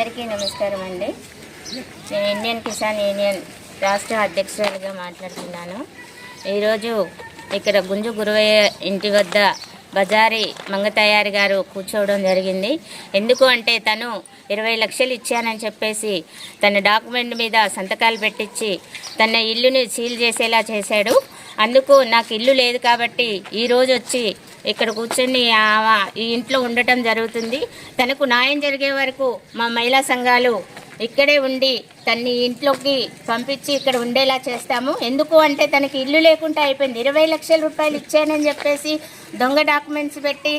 అందరికీ నమస్కారం అండి. నేను ఇండియన్ కిసాన్ యూనియన్ రాష్ట్ర అధ్యక్షురాలిగా మాట్లాడుతున్నాను. ఈరోజు ఇక్కడ గుంజు గురవయ్య ఇంటి వద్ద బజారీ మంగతయారి గారు కూర్చోవడం జరిగింది. ఎందుకు అంటే తను 20 లక్షలు ఇచ్చానని చెప్పేసి తన డాక్యుమెంట్ మీద సంతకాలు పెట్టించి తన ఇల్లుని సీల్ చేసేలా చేశాడు. అందుకు నాకు ఇల్లు లేదు కాబట్టి ఈరోజు వచ్చి ఇక్కడ కూర్చొని ఈ ఇంట్లో ఉండటం జరుగుతుంది. తనకు న్యాయం జరిగే వరకు మా మహిళా సంఘాలు ఇక్కడే ఉండి తన్ని ఇంట్లోకి పంపించి ఇక్కడ ఉండేలా చేస్తాము. ఎందుకు అంటే తనకి ఇల్లు లేకుండా అయిపోయింది. 20 లక్షల రూపాయలు ఇచ్చానని చెప్పేసి దొంగ డాక్యుమెంట్స్ పెట్టి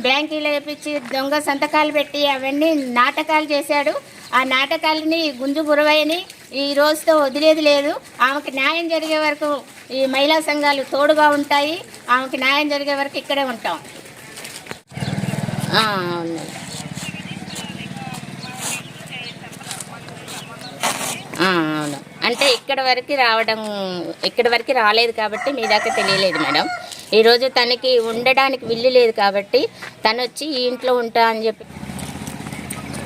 బ్యాంకులో వేపించి దొంగ సంతకాలు పెట్టి అవన్నీ నాటకాలు చేశాడు. ఆ నాటకాలని గుంజు గురవయ్యని ఈ రోజుతో వదిలేది లేదు. ఆమెకి న్యాయం జరిగే వరకు ఈ మహిళా సంఘాలు తోడుగా ఉంటాయి. ఆమెకి న్యాయం జరిగే వరకు ఇక్కడే ఉంటాం. అవును, అవును. అంటే ఇక్కడ వరకు రాలేదు కాబట్టి మీ దాకా తెలియలేదు మేడం. ఈరోజు తనకి ఉండడానికి ఇల్లు లేదు కాబట్టి తను వచ్చి ఈ ఇంట్లో ఉంటా అని చెప్పి.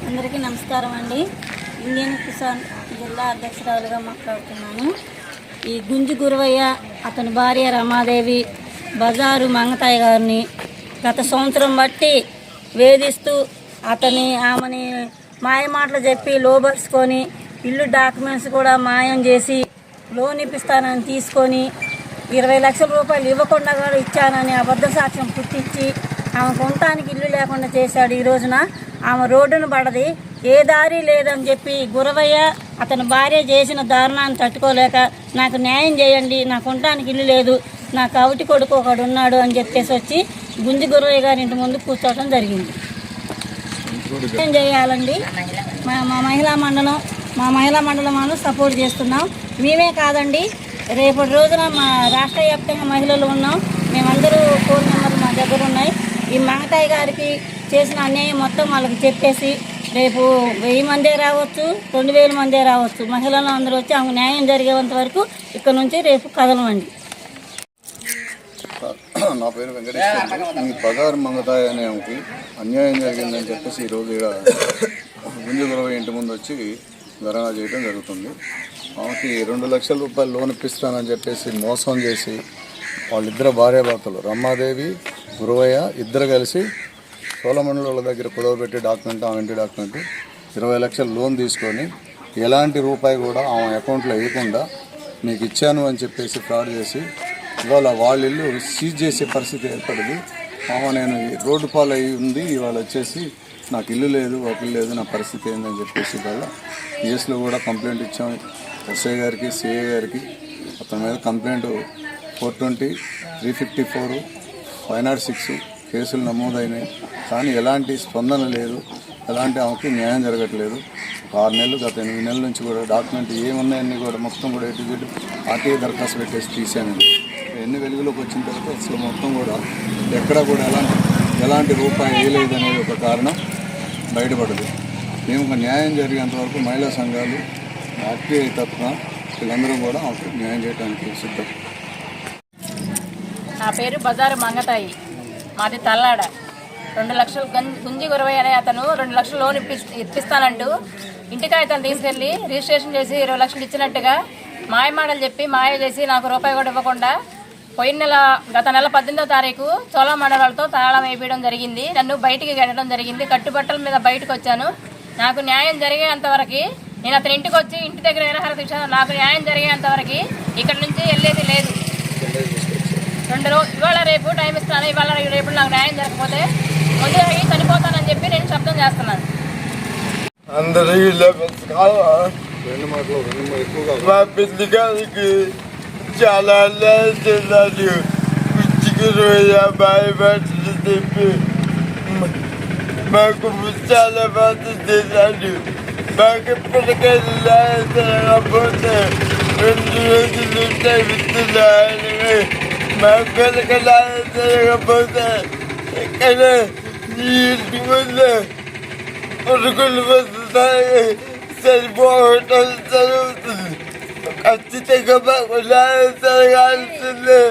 అందరికీ నమస్కారం అండి. ఇండియన్ కిసాన్ జిల్లా అధ్యక్షురాలుగా మాట్లాడుతున్నాను. ఈ గుంజు గురవయ్య అతని భార్య రమాదేవి బజారు మంగతాయి గారిని గత సంవత్సరం బట్టి వేధిస్తూ ఆమెని మాయ మాటలు చెప్పి లోబర్చుకొని ఇల్లు డాక్యుమెంట్స్ కూడా మాయం చేసి లోన్ ఇప్పిస్తానని తీసుకొని 20 లక్షల రూపాయలు ఇవ్వకుండా కూడా ఇచ్చానని అబద్ధ సాక్ష్యం పుట్టించి ఆమెకు ఉండటానికి ఇల్లు లేకుండా చేశాడు. ఈ రోజున ఆమె రోడ్డును పడది, ఏ దారి లేదని చెప్పి గురవయ్య అతని భార్య చేసిన దారుణాన్ని తట్టుకోలేక నాకు న్యాయం చేయండి, నాకు ఉండటానికి ఇల్లు లేదు, నా కవిటి కొడుకు ఒకడు ఉన్నాడు అని చెప్పేసి వచ్చి గుంజు గురవయ్య గారి ఇంటి ముందు కూర్చోవడం జరిగింది. ఏం చేయాలండి? మా మహిళా మండలం మనం సపోర్ట్ చేస్తున్నాం. మేమే కాదండి, రేపటి రోజున మా రాష్ట్ర వ్యాప్తంగా మహిళలు ఉన్నాం. మేమందరూ ఫోన్ నెంబర్లు మా దగ్గర ఉన్నాయి. ఈ మంగతాయి గారికి చేసిన అన్యాయం మొత్తం వాళ్ళకి చెప్పేసి రేపు 1000 మందే రావచ్చు, 2000 మందే రావచ్చు, మహిళలు అందరూ వచ్చి ఆమెకు న్యాయం జరిగేంత వరకు ఇక్కడ నుంచి రేపు కదలమండి. నా పేరు వెంకటేశ్వర. ఈ బజారు మంగతాయి అనే ఆమెకి అన్యాయం జరిగిందని చెప్పేసి ఈరోజు ఇక్కడ గుంజు గురవయ్య ఇంటి ముందు వచ్చి ధర్నా చేయడం జరుగుతుంది. ఆమెకి 2 లక్షల రూపాయలు లోన్ ఇప్పిస్తానని చెప్పేసి మోసం చేసి వాళ్ళిద్దరు భార్యాభర్తలు రమాదేవి గురవయ్య ఇద్దరు కలిసి సోలమండల దగ్గర కుదవబెట్టి డాక్యుమెంట్, ఆమె ఇంటి డాక్యుమెంట్ 20 లక్షలు లోన్ తీసుకొని ఎలాంటి రూపాయి కూడా ఆమె అకౌంట్లో వేయకుండా నీకు ఇచ్చాను అని చెప్పేసి ఫ్రాడ్ చేసి ఇవాళ వాళ్ళ ఇల్లు సీజ్ చేసే పరిస్థితి ఏర్పడింది. ఆమె నేను రోడ్డు పాలు అయ్యి ఉంది, ఇవాళ వచ్చేసి నాకు ఇల్లు లేదు, ఒకళ్ళు లేదు, నా పరిస్థితి ఏందని చెప్పేసి ఇవాళ కేసులో కూడా కంప్లైంట్ ఇచ్చాం. ఎస్ఐ గారికి, సిఐ గారికి అతని మీద కంప్లైంట్ 420, 354, 506 కేసులు నమోదైనాయి. కానీ ఎలాంటి స్పందన లేదు, ఎలాంటి ఆమెకి న్యాయం జరగట్లేదు. 6 నెలలు గత 8 నెలల నుంచి కూడా డాక్యుమెంట్ ఏమున్నాయన్నీ కూడా మొత్తం కూడా ఎటు ఆర్టీఐ దరఖాస్తు పెట్టేసి తీసాను. ఎన్ని వెలుగులోకి వచ్చిన తర్వాత అసలు మొత్తం కూడా ఎక్కడ కూడా ఎలాంటి రూపాయి వేయలేదు అనేది ఒక కారణం బయటపడదు. మేము న్యాయం జరిగేంత వరకు మహిళా సంఘాలు ఆర్టీఐ తరఫున వీళ్ళందరూ కూడా న్యాయం చేయడానికి సిద్ధం. నా పేరు బజారు మంగతాయి, మాది తల్లాడ. 2 లక్షలు గుంజి గురవయ్య అనే అతను 2 లక్షలు లోన్ ఇప్పిస్తానంటూ ఇంటి కాగితాలు తీసుకెళ్ళి రిజిస్ట్రేషన్ చేసి 20 లక్షలు ఇచ్చినట్టుగా మాయమాటలు చెప్పి మాయ చేసి నాకు రూపాయి కూడా ఇవ్వకుండా గత నెల 18వ తారీఖు చోళ మండలాలతో తాళం వేయడం జరిగింది. నన్ను బయటికి గడడం జరిగింది. కట్టుబట్టల మీద బయటకు వచ్చాను. నాకు న్యాయం జరిగేంతవరకు నేను అతని ఇంటికి వచ్చి ఇంటి దగ్గర నిరాహార దీక్ష, నాకు న్యాయం జరిగేంతవరకు ఇక్కడ నుంచి వెళ్ళేది లేదు. ఇవాళ రేపు టైం ఇస్తాను, ఇవాళ రేపు నాకు న్యాయం జరగకపోతే వదిలేయి చనిపోతానని చెప్పి నేను శబ్దం చేస్తున్నాను. మా పెళ్లి గారికి చాలా చేశాడు. భయపడుతుంది చెప్పి మాకు చాలా బాధ చేశాడు. మాకు ఇప్పటికైనా లేకపోతే 2 రోజులు విత్తున్నాయని మాకు జరగకపోతే ఇక్కడ ఇంటి ముందు పురుగులు వస్తున్నాయి, సరిపోవటం జరుగుతుంది. ఖచ్చితంగా మాకు న్యాయం జరగాల్సిందే.